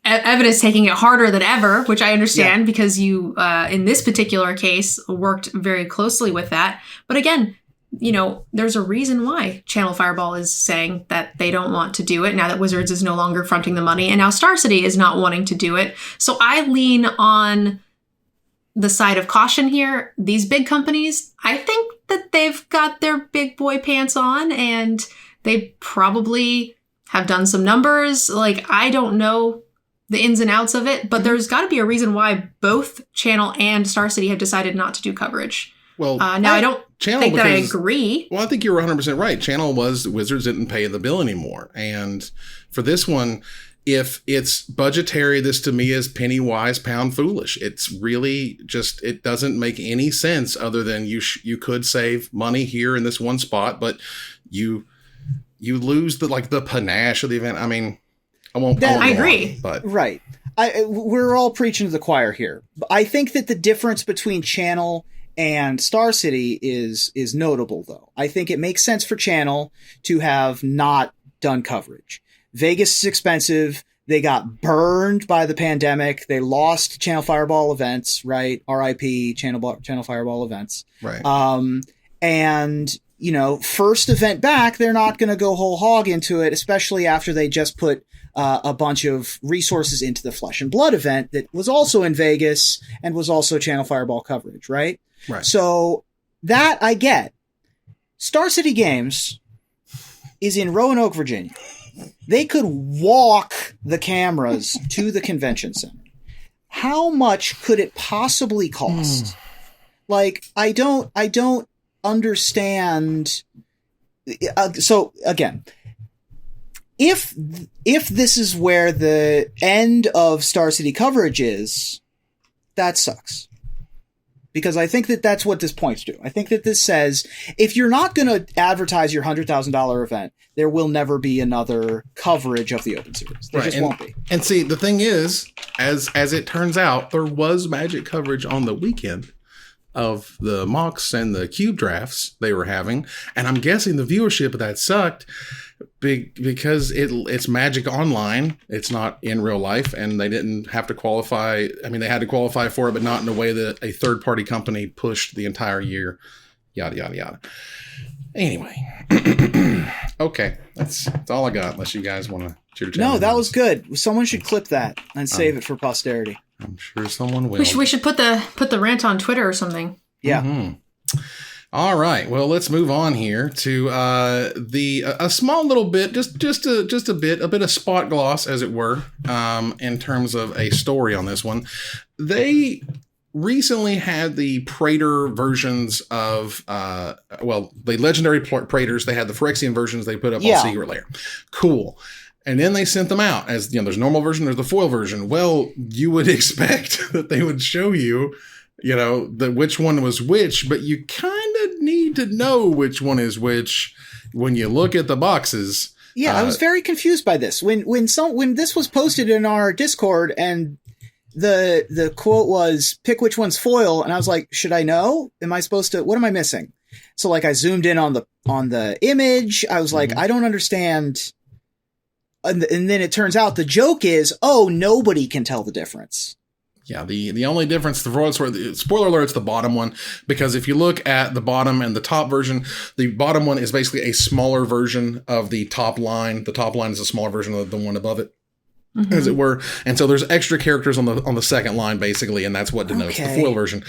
Evan is taking it harder than ever, which I understand because you, in this particular case, worked very closely with that. But again, you know, there's a reason why Channel Fireball is saying that they don't want to do it now that Wizards is no longer fronting the money, and now Star City is not wanting to do it. So I lean on the side of caution here. These big companies, I think that they've got their big boy pants on, and they probably have done some numbers. Like, I don't know the ins and outs of it, but there's got to be a reason why both Channel and Star City have decided not to do coverage. Well, now I don't think that I agree. Well, I think you're 100% right. Channel was Wizards didn't pay the bill anymore. And for this one, if it's budgetary, this to me is penny wise, pound foolish. It's really just, it doesn't make any sense other than you could save money here in this one spot, but you lose the panache of the event. I mean, I agree. But right. We're all preaching to the choir here. I think that the difference between Channel and Star City is notable, though. I think it makes sense for Channel to have not done coverage. Vegas is expensive. They got burned by the pandemic. They lost Channel Fireball events, right? RIP Channel Fireball events. Right. And, you know, first event back, they're not going to go whole hog into it, especially after they just put a bunch of resources into the Flesh and Blood event that was also in Vegas and was also Channel Fireball coverage, right? Right. So that I get. Star City Games is in Roanoke, Virginia. They could walk the cameras to the convention center. How much could it possibly cost? Like, I don't understand. So again, if this is where the end of Star City coverage is, that sucks. Because I think that that's what this points to. I think that this says, if you're not going to advertise your $100,000 event, there will never be another coverage of the Open Series. There just won't be. And see, the thing is, as it turns out, there was Magic coverage on the weekend of the mocks and the cube drafts they were having. And I'm guessing the viewership of that sucked because it's Magic online. It's not in real life, and they didn't have to qualify. I mean, they had to qualify for it, but not in a way that a third-party company pushed the entire year. Yada, yada, yada. Anyway. Okay. That's all I got, unless you guys want to chitter-chat. No, that was good. Someone should clip that and save it for posterity. I'm sure someone will. We should put the rant on Twitter or something. Yeah. Mm-hmm. All right. Well, let's move on here to a small little bit, just a bit of spot gloss, as it were, in terms of a story on this one. They recently had the Prater versions of the legendary Praters. They had the Phyrexian versions they put up on Secret Lair. Cool. And then they sent them out as, there's a normal version, there's the foil version. Well, you would expect that they would show you, which one was which, but you kind of need to know which one is which when you look at the boxes. Yeah, I was very confused by this. When this was posted in our Discord and the quote was, pick which one's foil, and I was like, should I know? Am I supposed to, what am I missing? So I zoomed in on the image. I was like, I don't understand. And then it turns out the joke is, nobody can tell the difference. Yeah, the only difference, spoiler alert, it's the bottom one, because if you look at the bottom and the top version, the bottom one is basically a smaller version of the top line. The top line is a smaller version of the one above it, as it were. And so there's extra characters on the second line, basically, and that's what denotes the foil version.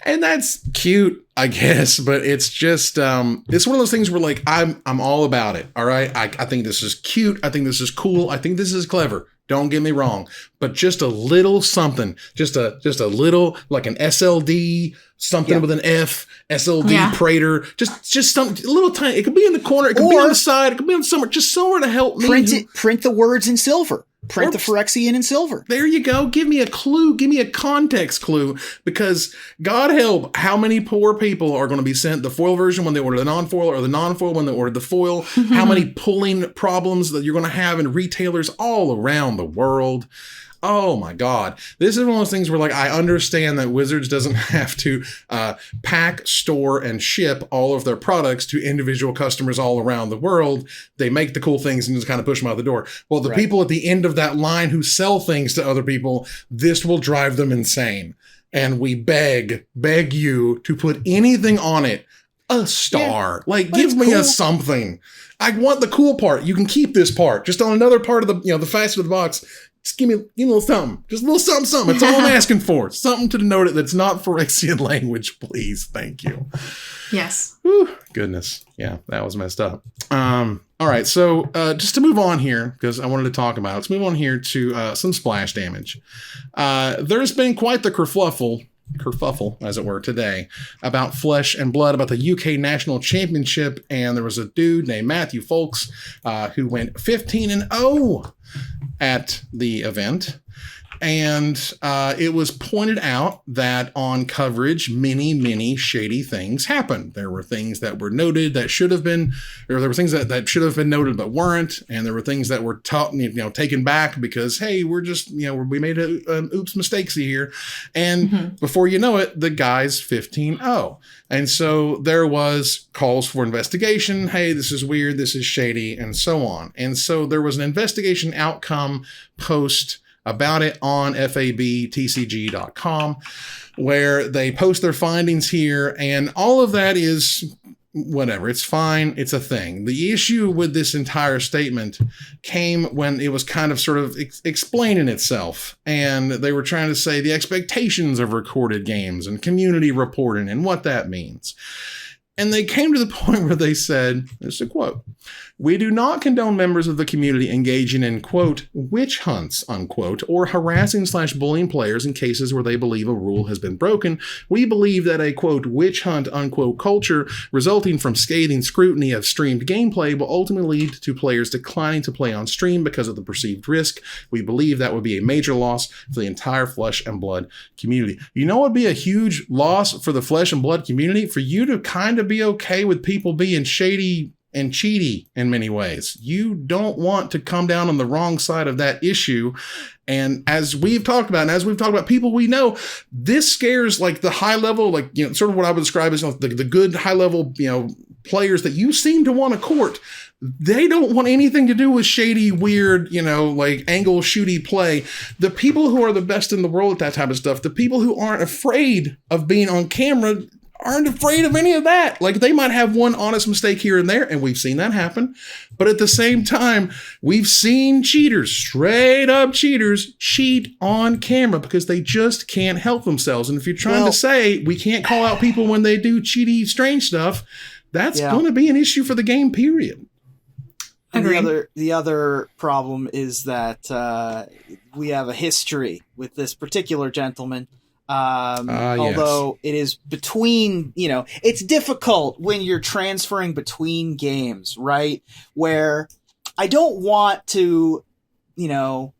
And that's cute, I guess, but it's just it's one of those things where I'm all about it. All right, I think this is cute. I think this is cool. I think this is clever. Don't get me wrong, but just a little something, just a little, like an SLD, something with an F, SLD Prater, just something, a little tiny. It could be in the corner, it could be on the side, it could be on somewhere, just somewhere to help me. Print the words in silver. Print the Phyrexian in silver. There you go. Give me a clue. Give me a context clue, because God help how many poor people are going to be sent the foil version when they order the non-foil, or the non-foil when they order the foil. How many pulling problems that you're going to have in retailers all around the world. Oh my God. This is one of those things where I understand that Wizards doesn't have to pack, store, and ship all of their products to individual customers all around the world. They make the cool things and just kind of push them out the door. Well, the people at the end of that line who sell things to other people, this will drive them insane. And we beg you to put anything on it. A star. Give me a something. I want the cool part. You can keep this part. Just on another part of the facet of the box. Just give me a little something. Just a little something. That's all I'm asking for. Something to denote it that's not Phyrexian language, please. Thank you. Yes. Whew, goodness. Yeah, that was messed up. All right, so just to move on here, because I wanted to talk about it, let's move on here to some splash damage. There's been quite the kerfuffle, as it were, today about Flesh and Blood, about the UK National Championship, and there was a dude named Matthew Foulkes who went 15-0 at the event. And it was pointed out that on coverage, many shady things happened. There were things that were noted that should have been, or there were things that should have been noted but weren't. And there were things that were taken back because, hey, we're just, we made oops mistakesy here. And before you know it, the guy's 15-0. And so there was calls for investigation. Hey, this is weird. This is shady, and so on. And so there was an investigation outcome post about it on fabtcg.com, where they post their findings here, and all of that is whatever. It's fine. It's a thing. The issue with this entire statement came when it was kind of sort of explaining itself, and they were trying to say the expectations of recorded games and community reporting and what that means. And they came to the point where they said, this is a quote, "We do not condone members of the community engaging in, quote, witch hunts, unquote, or harassing/bullying players in cases where they believe a rule has been broken. We believe that a, quote, witch hunt, unquote, culture resulting from scathing scrutiny of streamed gameplay will ultimately lead to players declining to play on stream because of the perceived risk. We believe that would be a major loss for the entire Flesh and Blood community." You know what would be a huge loss for the Flesh and Blood community? For you to kind of be okay with people being shady and cheaty in many ways. You don't want to come down on the wrong side of that issue. And as we've talked about, and as we've talked about people we know, this scares like the high level, like, you know, sort of what I would describe as the good high level, you know, players that you seem to want to court. They don't want anything to do with shady, weird, you know, like angle shooty play. The people who are the best in the world at that type of stuff, the people who aren't afraid of being on camera, aren't afraid of any of that. Like, they might have one honest mistake here and there, and we've seen that happen. But at the same time, we've seen cheaters, straight up cheaters, cheat on camera because they just can't help themselves. And if you're trying to say we can't call out people when they do cheaty, strange stuff, that's going to be an issue for the game, period. And the other problem is that we have a history with this particular gentleman. Although it is between, you know, it's difficult when you're transferring between games, right? Where I don't want to, you know,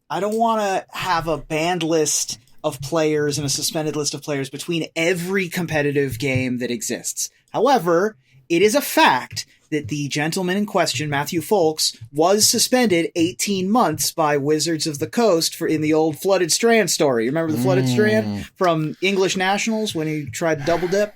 I don't want to have a banned list of players and a suspended list of players between every competitive game that exists. However, it is a fact that the gentleman in question, Matthew Foulkes, was suspended 18 months by Wizards of the Coast in the old Flooded Strand story. Remember the Flooded Strand from English Nationals when he tried to double dip?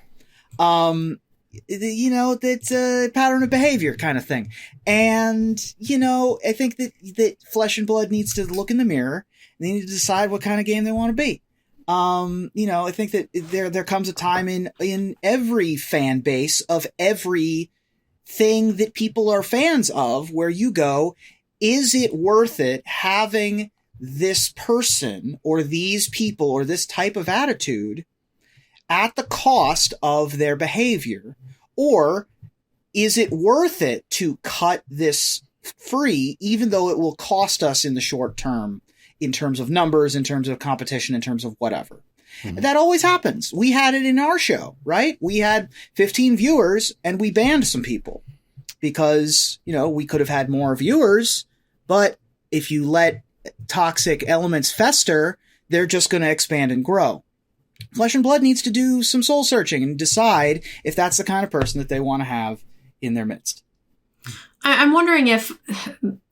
You know, that's a pattern of behavior kind of thing. And, you know, I think that Flesh and Blood needs to look in the mirror and they need to decide what kind of game they want to be. You know, I think that there comes a time in every fan base of every thing that people are fans of where you go, is it worth it having this person or these people or this type of attitude at the cost of their behavior? Or is it worth it to cut this free, even though it will cost us in the short term in terms of numbers, in terms of competition, in terms of whatever? Mm-hmm. That always happens. We had it in our show, right? We had 15 viewers and we banned some people because, you know, we could have had more viewers, but if you let toxic elements fester, they're just going to expand and grow. Flesh and Blood needs to do some soul searching and decide if that's the kind of person that they want to have in their midst. I'm wondering if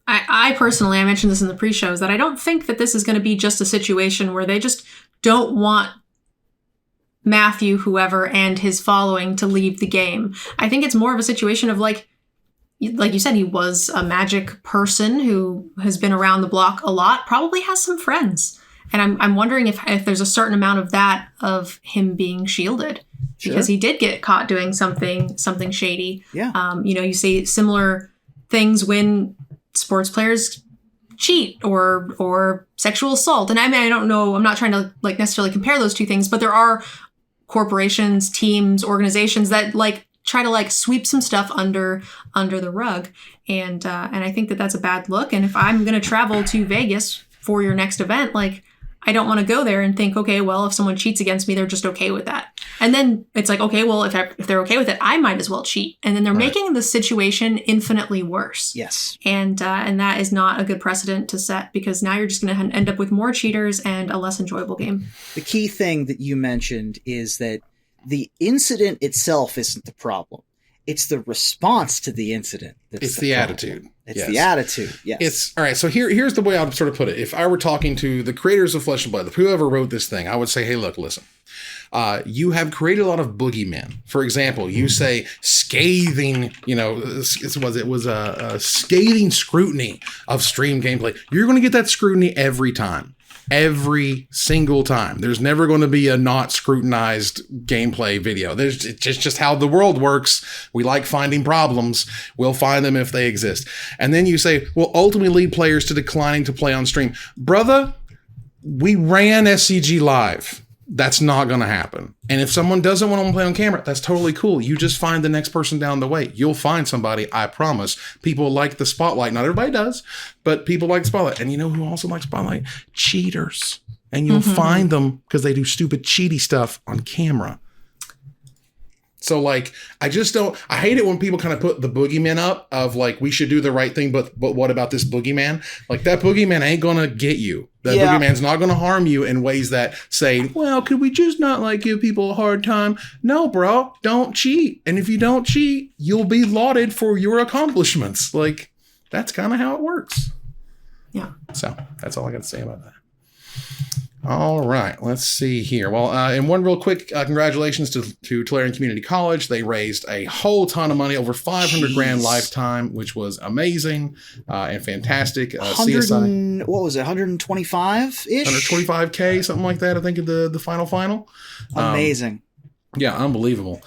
I personally, I mentioned this in the pre-shows, that I don't think that this is going to be just a situation where they just don't want Matthew, whoever, and his following to leave the game. I think it's more of a situation of like you said, he was a Magic person who has been around the block a lot, probably has some friends. And I'm wondering if there's a certain amount of that of him being shielded because he did get caught doing something shady. Yeah. You know, you see similar things when sports players cheat or sexual assault. And I mean, I don't know, I'm not trying to like necessarily compare those two things, but there are corporations, teams, organizations that like try to like sweep some stuff under the rug. And I think that that's a bad look. And if I'm going to travel to Vegas for your next event, like I don't want to go there and think, okay, well, if someone cheats against me, they're just okay with that. And then it's like, okay, well, if they're okay with it, I might as well cheat. And then they're making the situation infinitely worse. Yes. And that is not a good precedent to set because now you're just going to end up with more cheaters and a less enjoyable game. The key thing that you mentioned is that the incident itself isn't the problem. It's the response to the incident. It's the attitude. It's the attitude. Yes. It's all right. So here's the way I would sort of put it. If I were talking to the creators of Flesh and Blood, whoever wrote this thing, I would say, hey, look, listen, you have created a lot of boogeymen. For example, you say scathing, you know, it was a scathing scrutiny of stream gameplay. You're going to get that scrutiny every time. Every single time. There's never going to be a not scrutinized gameplay video. It's just how the world works. We like finding problems. We'll find them if they exist. And then you say, well, ultimately lead players to declining to play on stream. Brother, we ran SCG live. That's not going to happen. And if someone doesn't want to play on camera, that's totally cool. You just find the next person down the way. You'll find somebody, I promise. People like the spotlight. Not everybody does, but people like the spotlight. And you know who also likes spotlight? Cheaters. And you'll find them because they do stupid cheaty stuff on camera. So, like, I hate it when people kind of put the boogeyman up of, like, we should do the right thing, but what about this boogeyman? Like, that boogeyman ain't going to get you. That boogeyman's not going to harm you in ways that say, well, could we just not, like, give people a hard time? No, bro, don't cheat. And if you don't cheat, you'll be lauded for your accomplishments. Like, that's kind of how it works. Yeah. So, that's all I got to say about that. All right, let's see here. Well, and one real quick congratulations to Tolarian Community College. They raised a whole ton of money, over $500,000 lifetime, which was amazing and fantastic. CSI, what was it, 125-ish? 125K, something like that, I think, of the final. Amazing. Yeah, unbelievable.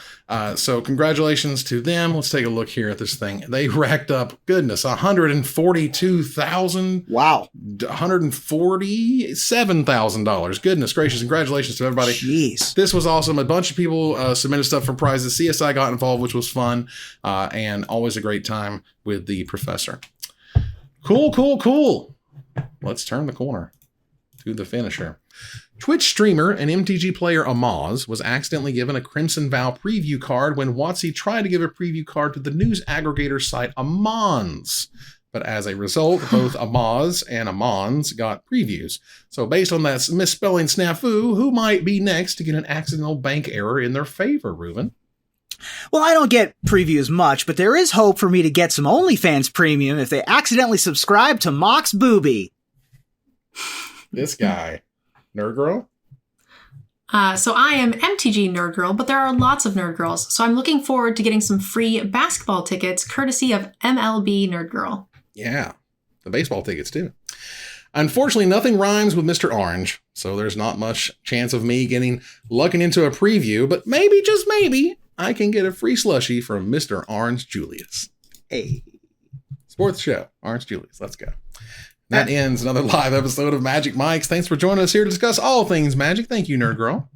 So congratulations to them. Let's take a look here at this thing. They racked up, goodness, $142,000. Wow. $147,000. Goodness gracious. Congratulations to everybody. Jeez. This was awesome. A bunch of people submitted stuff for prizes. CSI got involved, which was fun. And always a great time with the professor. Cool. Let's turn the corner to the finisher. Twitch streamer and MTG player Amaz was accidentally given a Crimson Vow preview card when WotC tried to give a preview card to the news aggregator site Amons. But as a result, both Amaz and Amons got previews. So based on that misspelling snafu, who might be next to get an accidental bank error in their favor, Reuben? Well, I don't get previews much, but there is hope for me to get some OnlyFans premium if they accidentally subscribe to Mox Booby. This guy. Nerd Girl? So I am MTG Nerd Girl, but there are lots of Nerd Girls. So I'm looking forward to getting some free basketball tickets courtesy of MLB Nerd Girl. Yeah, the baseball tickets too. Unfortunately, nothing rhymes with Mr. Orange, so there's not much chance of me lucking into a preview, but maybe, just maybe, I can get a free slushie from Mr. Orange Julius. Hey. Sports show, Orange Julius, let's go. That ends another live episode of Magic Mics. Thanks for joining us here to discuss all things Magic. Thank you, Nerd Girl.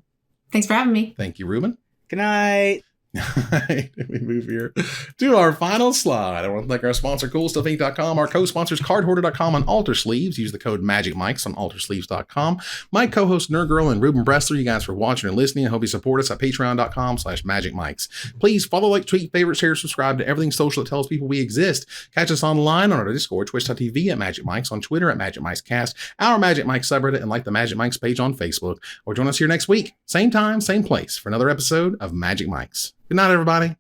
Thanks for having me. Thank you, Reuben. Good night. We move here to our final slide. I want to thank our sponsor, CoolStuffInc.com, our co-sponsors, CardHoarder.com and Alter Sleeves. Use the code MagicMics on AlterSleeves.com. My co-host, Nerd Girl and Reuben Bressler, you guys for watching and listening. I hope you support us at Patreon.com/MagicMics. Please follow, like, tweet, favorite, share, subscribe to everything social that tells people we exist. Catch us online on our Discord, twitch.tv at Magic Mics, on Twitter at Magic Mics Cast, our Magic Mics subreddit, and like the Magic Mics page on Facebook. Or join us here next week, same time, same place, for another episode of Magic Mics. Good night, everybody.